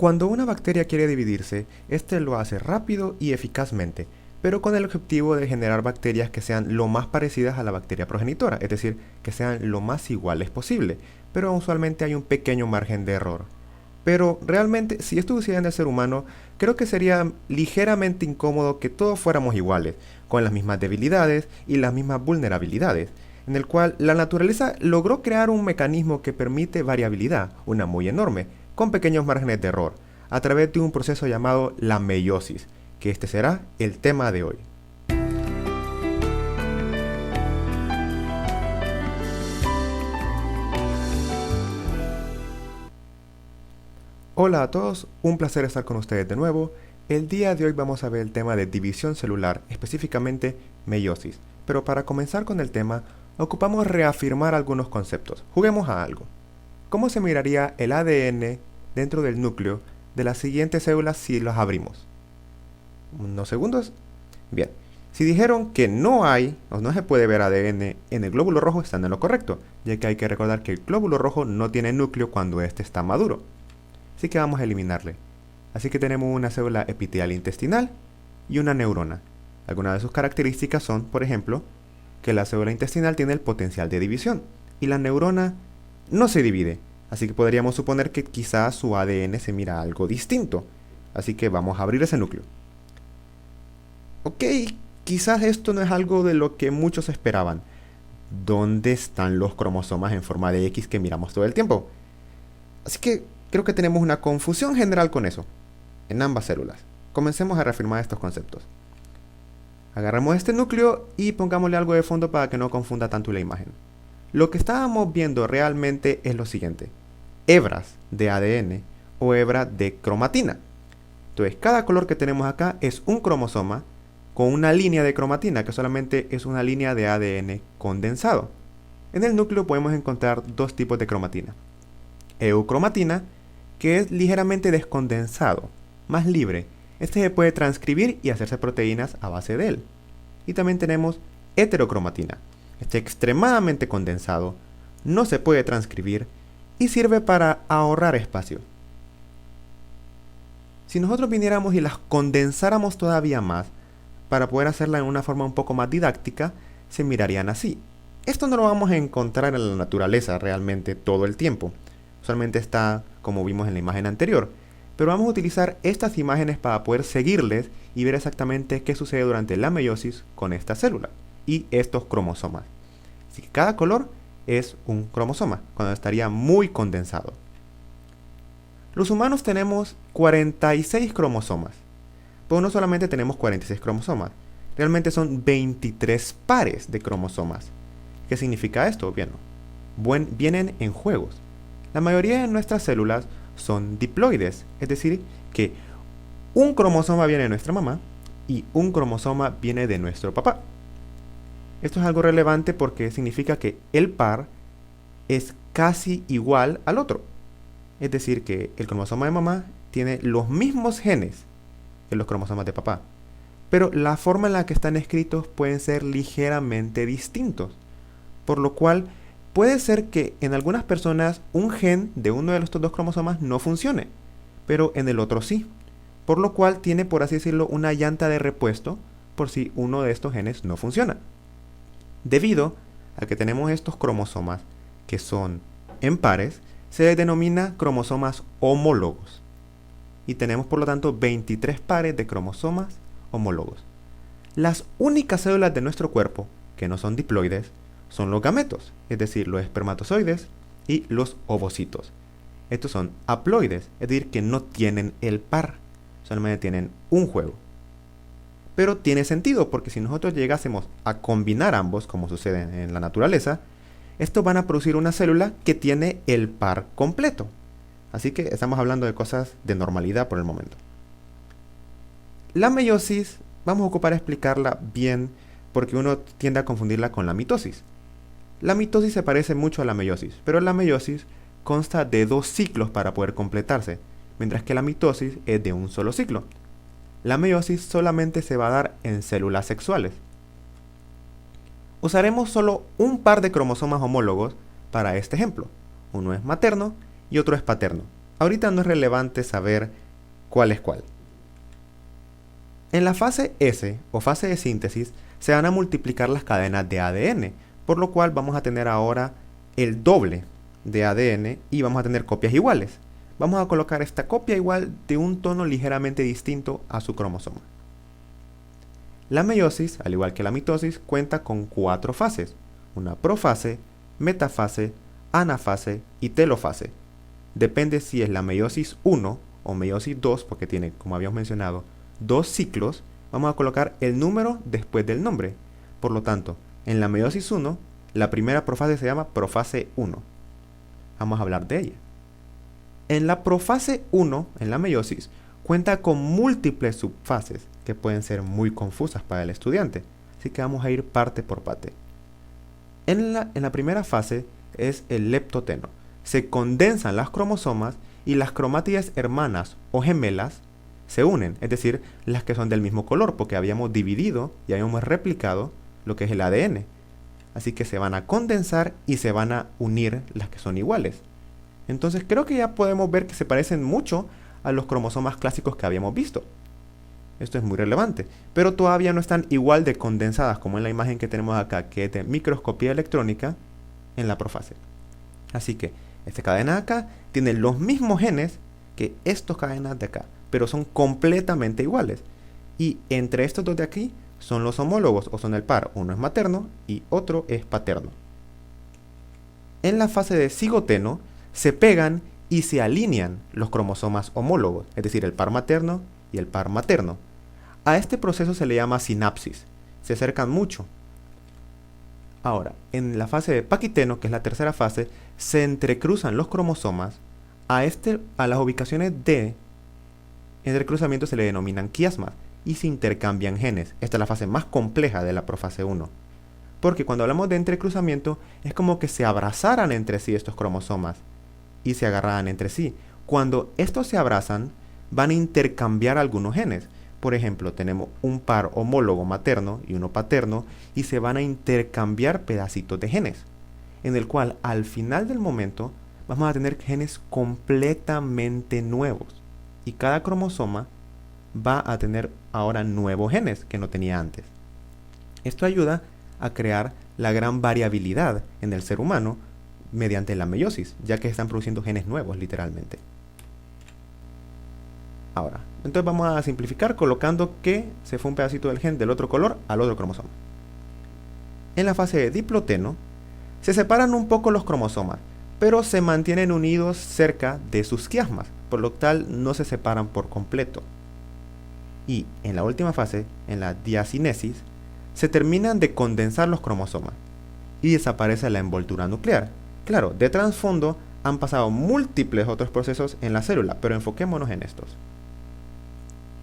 Cuando una bacteria quiere dividirse, este lo hace rápido y eficazmente, pero con el objetivo de generar bacterias que sean lo más parecidas a la bacteria progenitora, es decir, que sean lo más iguales posible, pero usualmente hay un pequeño margen de error. Pero realmente, si esto sucediera en el ser humano, creo que sería ligeramente incómodo que todos fuéramos iguales, con las mismas debilidades y las mismas vulnerabilidades, en el cual la naturaleza logró crear un mecanismo que permite variabilidad, una muy enorme, con pequeños márgenes de error, a través de un proceso llamado la meiosis, que este será el tema de hoy. Hola a todos, un placer estar con ustedes de nuevo. El día de hoy vamos a ver el tema de división celular, específicamente meiosis. Pero para comenzar con el tema, ocupamos reafirmar algunos conceptos. Juguemos a algo. ¿Cómo se miraría el ADN dentro del núcleo de las siguientes células si las abrimos? ¿Unos segundos? Bien, si dijeron que no hay o no se puede ver ADN en el glóbulo rojo, están en lo correcto, ya que hay que recordar que el glóbulo rojo no tiene núcleo cuando éste está maduro. Así que vamos a eliminarle. Así que tenemos una célula epitelial intestinal y una neurona. Algunas de sus características son, por ejemplo, que la célula intestinal tiene el potencial de división y la neurona no se divide. Así que podríamos suponer que quizás su ADN se mira algo distinto. Así que vamos a abrir ese núcleo. Ok, quizás esto no es algo de lo que muchos esperaban. ¿Dónde están los cromosomas en forma de X que miramos todo el tiempo? Así que creo que tenemos una confusión general con eso, en ambas células. Comencemos a reafirmar estos conceptos. Agarramos este núcleo y pongámosle algo de fondo para que no confunda tanto la imagen. Lo que estábamos viendo realmente es lo siguiente: hebras de ADN o hebra de cromatina. Entonces, cada color que tenemos acá es un cromosoma con una línea de cromatina, que solamente es una línea de ADN condensado. En el núcleo podemos encontrar dos tipos de cromatina. Eucromatina, que es ligeramente descondensado, más libre. Este se puede transcribir y hacerse proteínas a base de él. Y también tenemos heterocromatina. Este extremadamente condensado, no se puede transcribir y sirve para ahorrar espacio. Si nosotros viniéramos y las condensáramos todavía más, para poder hacerla en una forma un poco más didáctica, se mirarían así. Esto no lo vamos a encontrar en la naturaleza realmente todo el tiempo. Usualmente está como vimos en la imagen anterior, pero vamos a utilizar estas imágenes para poder seguirles y ver exactamente qué sucede durante la meiosis con esta célula y estos cromosomas. Así que cada color es un cromosoma, cuando estaría muy condensado. Los humanos tenemos 46 cromosomas, pero no solamente tenemos 46 cromosomas, realmente son 23 pares de cromosomas. ¿Qué significa esto? Bien, vienen en juegos. La mayoría de nuestras células son diploides, es decir, que un cromosoma viene de nuestra mamá y un cromosoma viene de nuestro papá. Esto es algo relevante porque significa que el par es casi igual al otro. Es decir, que el cromosoma de mamá tiene los mismos genes que los cromosomas de papá, pero la forma en la que están escritos pueden ser ligeramente distintos, por lo cual puede ser que en algunas personas un gen de uno de estos dos cromosomas no funcione, pero en el otro sí, por lo cual tiene, por así decirlo, una llanta de repuesto por si uno de estos genes no funciona. Debido a que tenemos estos cromosomas que son en pares, se les denomina cromosomas homólogos. Y tenemos por lo tanto 23 pares de cromosomas homólogos. Las únicas células de nuestro cuerpo que no son diploides son los gametos, es decir, los espermatozoides y los ovocitos. Estos son haploides, es decir, que no tienen el par, solamente tienen un juego. Pero tiene sentido, porque si nosotros llegásemos a combinar ambos, como sucede en la naturaleza, estos van a producir una célula que tiene el par completo. Así que estamos hablando de cosas de normalidad por el momento. La meiosis, vamos a ocupar a explicarla bien, porque uno tiende a confundirla con la mitosis. La mitosis se parece mucho a la meiosis, pero la meiosis consta de dos ciclos para poder completarse, mientras que la mitosis es de un solo ciclo. La meiosis solamente se va a dar en células sexuales. Usaremos solo un par de cromosomas homólogos para este ejemplo. Uno es materno y otro es paterno, ahorita no es relevante saber cuál es cuál. En la fase S, o fase de síntesis, se van a multiplicar las cadenas de ADN, por lo cual vamos a tener ahora el doble de ADN y vamos a tener copias iguales. Vamos a colocar esta copia igual de un tono ligeramente distinto a su cromosoma. La meiosis, al igual que la mitosis, cuenta con 4 fases: una profase, metafase, anafase y telofase. Depende si es la meiosis 1 o meiosis 2, porque tiene, como habíamos mencionado, 2 ciclos. Vamos a colocar el número después del nombre. Por lo tanto, en la meiosis 1, la primera profase se llama profase 1. Vamos a hablar de ella. En la profase 1, en la meiosis, cuenta con múltiples subfases que pueden ser muy confusas para el estudiante. Así que vamos a ir parte por parte. En la primera fase es el leptoteno. Se condensan las cromosomas y las cromátidas hermanas o gemelas se unen, es decir, las que son del mismo color, porque habíamos dividido y habíamos replicado lo que es el ADN. Así que se van a condensar y se van a unir las que son iguales. Entonces creo que ya podemos ver que se parecen mucho a los cromosomas clásicos que habíamos visto. Esto es muy relevante, pero todavía no están igual de condensadas como en la imagen que tenemos acá, que es de microscopía electrónica en la profase. Así que esta cadena de acá tiene los mismos genes que estas cadenas de acá, pero son completamente iguales. Y entre estos dos de aquí son los homólogos, o son el par. Uno es materno y otro es paterno. En la fase de cigoteno se pegan y se alinean los cromosomas homólogos, es decir, el par materno y el par materno. A este proceso se le llama sinapsis. Se acercan mucho. Ahora, en la fase de paquiteno, que es la tercera fase, se entrecruzan los cromosomas. A las ubicaciones de entrecruzamiento se le denominan quiasmas y se intercambian genes. Esta es la fase más compleja de la profase 1. Porque cuando hablamos de entrecruzamiento es como que se abrazaran entre sí estos cromosomas y se agarraran entre sí. Cuando estos se abrazan, van a intercambiar algunos genes. Por ejemplo, tenemos un par homólogo materno y uno paterno y se van a intercambiar pedacitos de genes, en el cual al final del momento vamos a tener genes completamente nuevos y cada cromosoma va a tener ahora nuevos genes que no tenía antes. Esto ayuda a crear la gran variabilidad en el ser humano mediante la meiosis, ya que están produciendo genes nuevos literalmente. Ahora, entonces vamos a simplificar colocando que se fue un pedacito del gen del otro color al otro cromosoma. En la fase de diploteno se separan un poco los cromosomas, pero se mantienen unidos cerca de sus quiasmas, por lo tal no se separan por completo. Y en la última fase, en la diacinesis, se terminan de condensar los cromosomas y desaparece la envoltura nuclear. Claro, de trasfondo han pasado múltiples otros procesos en la célula, pero enfoquémonos en estos.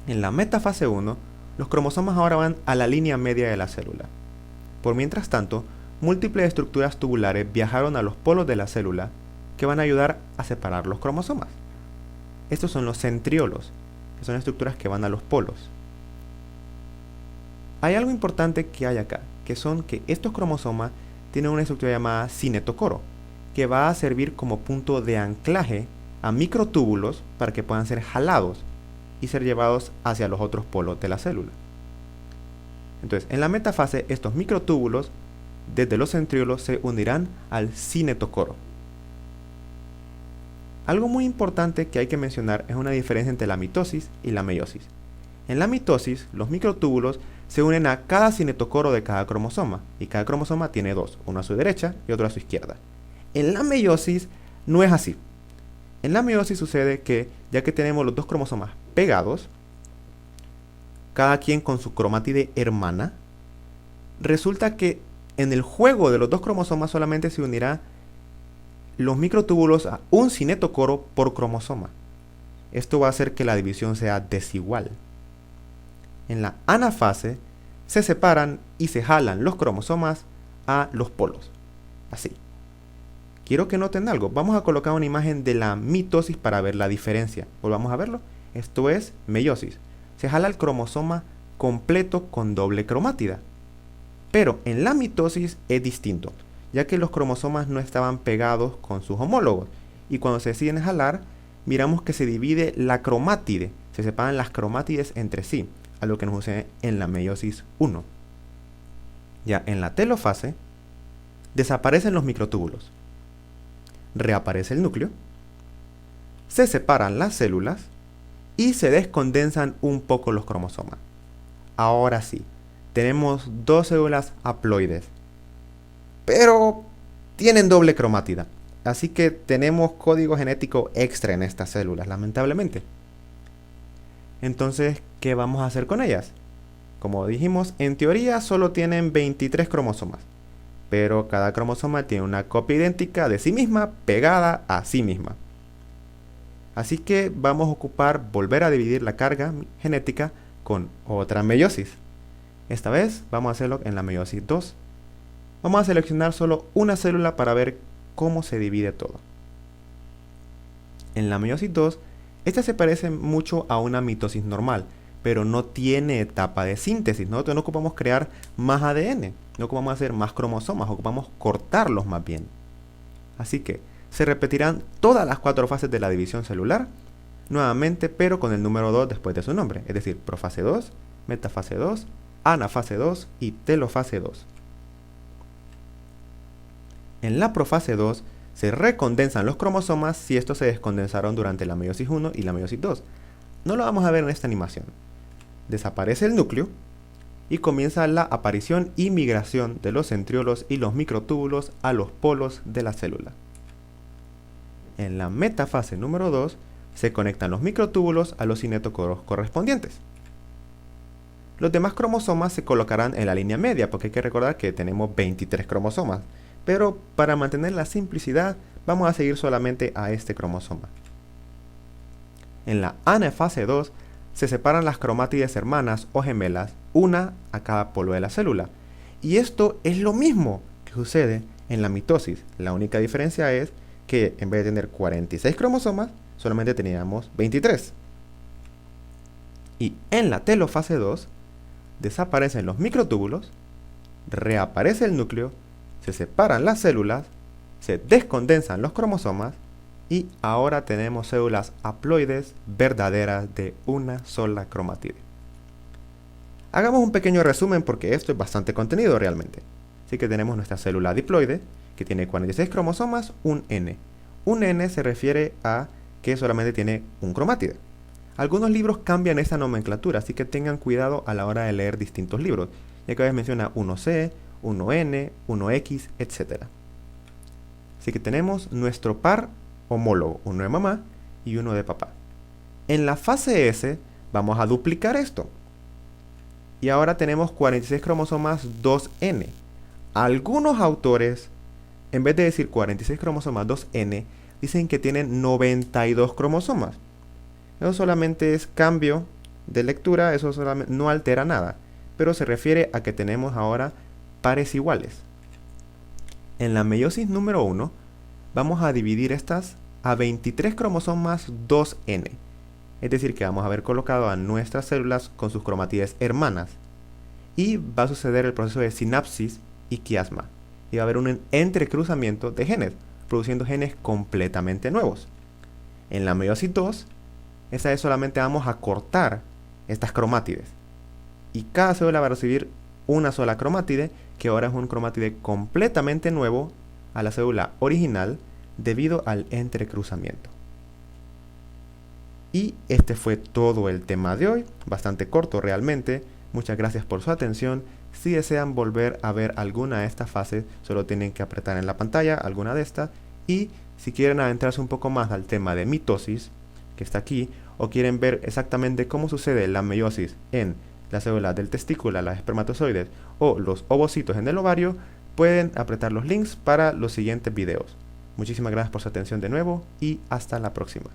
En la metafase 1, los cromosomas ahora van a la línea media de la célula. Por mientras tanto, múltiples estructuras tubulares viajaron a los polos de la célula que van a ayudar a separar los cromosomas. Estos son los centriolos, que son estructuras que van a los polos. Hay algo importante que hay acá, que son que estos cromosomas tienen una estructura llamada cinetocoro, que va a servir como punto de anclaje a microtúbulos para que puedan ser jalados y ser llevados hacia los otros polos de la célula. Entonces, en la metafase, estos microtúbulos desde los centriolos se unirán al cinetocoro. Algo muy importante que hay que mencionar es una diferencia entre la mitosis y la meiosis. En la mitosis, los microtúbulos se unen a cada cinetocoro de cada cromosoma, y cada cromosoma tiene dos, uno a su derecha y otro a su izquierda. En la meiosis no es así. En la meiosis sucede que, ya que tenemos los dos cromosomas pegados, cada quien con su cromátide hermana, resulta que en el juego de los dos cromosomas solamente se unirá los microtúbulos a un cinetocoro por cromosoma. Esto va a hacer que la división sea desigual. En la anafase se separan y se jalan los cromosomas a los polos. Así. Quiero que noten algo. Vamos a colocar una imagen de la mitosis para ver la diferencia. Volvamos a verlo. Esto es meiosis. Se jala el cromosoma completo con doble cromátida. Pero en la mitosis es distinto, ya que los cromosomas no estaban pegados con sus homólogos. Y cuando se deciden jalar, miramos que se divide la cromátide, se separan las cromátides entre sí, algo que nos sucede en la meiosis 1. Ya en la telofase, desaparecen los microtúbulos, reaparece el núcleo, se separan las células y se descondensan un poco los cromosomas. Ahora sí, tenemos dos células haploides, pero tienen doble cromátida, así que tenemos código genético extra en estas células, lamentablemente. Entonces, ¿qué vamos a hacer con ellas? Como dijimos, en teoría solo tienen 23 cromosomas, pero cada cromosoma tiene una copia idéntica de sí misma pegada a sí misma. Así que vamos a volver a dividir la carga genética con otra meiosis. Esta vez vamos a hacerlo en la meiosis 2. Vamos a seleccionar solo una célula para ver cómo se divide todo. En la meiosis 2, esta se parece mucho a una mitosis normal, pero no tiene etapa de síntesis. Nosotros no ocupamos crear más ADN, no ocupamos hacer más cromosomas, ocupamos cortarlos más bien. Así que se repetirán todas las 4 fases de la división celular, nuevamente, pero con el número 2 después de su nombre, es decir, profase 2, metafase 2, anafase 2 y telofase 2. En la profase 2 se recondensan los cromosomas si estos se descondensaron durante la meiosis 1 y la meiosis 2. No lo vamos a ver en esta animación. Desaparece el núcleo y comienza la aparición y migración de los centriolos y los microtúbulos a los polos de la célula. En la metafase número 2 se conectan los microtúbulos a los cinetocoros correspondientes. Los demás cromosomas se colocarán en la línea media, porque hay que recordar que tenemos 23 cromosomas, pero para mantener la simplicidad vamos a seguir solamente a este cromosoma. En la anafase 2 se separan las cromátides hermanas o gemelas, una a cada polo de la célula. Y esto es lo mismo que sucede en la mitosis. La única diferencia es que en vez de tener 46 cromosomas, solamente teníamos 23. Y en la telofase 2, desaparecen los microtúbulos, reaparece el núcleo, se separan las células, se descondensan los cromosomas y ahora tenemos células haploides verdaderas de una sola cromatide. Hagamos un pequeño resumen porque esto es bastante contenido realmente. Así que tenemos nuestra célula diploide que tiene 46 cromosomas, un N. Un N se refiere a que solamente tiene un cromátide. Algunos libros cambian esta nomenclatura, así que tengan cuidado a la hora de leer distintos libros, ya que a veces menciona 1C, 1N, 1X, etc. Así que tenemos nuestro par homólogo, uno de mamá y uno de papá. En la fase S vamos a duplicar esto. Y ahora tenemos 46 cromosomas 2N. Algunos autores, en vez de decir 46 cromosomas 2N, dicen que tienen 92 cromosomas. Eso solamente es cambio de lectura, eso solamente no altera nada, pero se refiere a que tenemos ahora pares iguales. En la meiosis número 1 vamos a dividir estas a 23 cromosomas 2N, es decir que vamos a haber colocado a nuestras células con sus cromátides hermanas y va a suceder el proceso de sinapsis y quiasma y va a haber un entrecruzamiento de genes, produciendo genes completamente nuevos. En la meiosis 2, esa vez solamente vamos a cortar estas cromátides y cada célula va a recibir una sola cromátide, que ahora es un cromátide completamente nuevo a la célula original debido al entrecruzamiento. Y este fue todo el tema de hoy, bastante corto realmente. Muchas gracias por su atención. Si desean volver a ver alguna de estas fases, solo tienen que apretar en la pantalla alguna de estas. Y si quieren adentrarse un poco más al tema de mitosis, que está aquí, o quieren ver exactamente cómo sucede la meiosis en las células del testículo, las espermatozoides o los ovocitos en el ovario, pueden apretar los links para los siguientes videos. Muchísimas gracias por su atención de nuevo y hasta la próxima.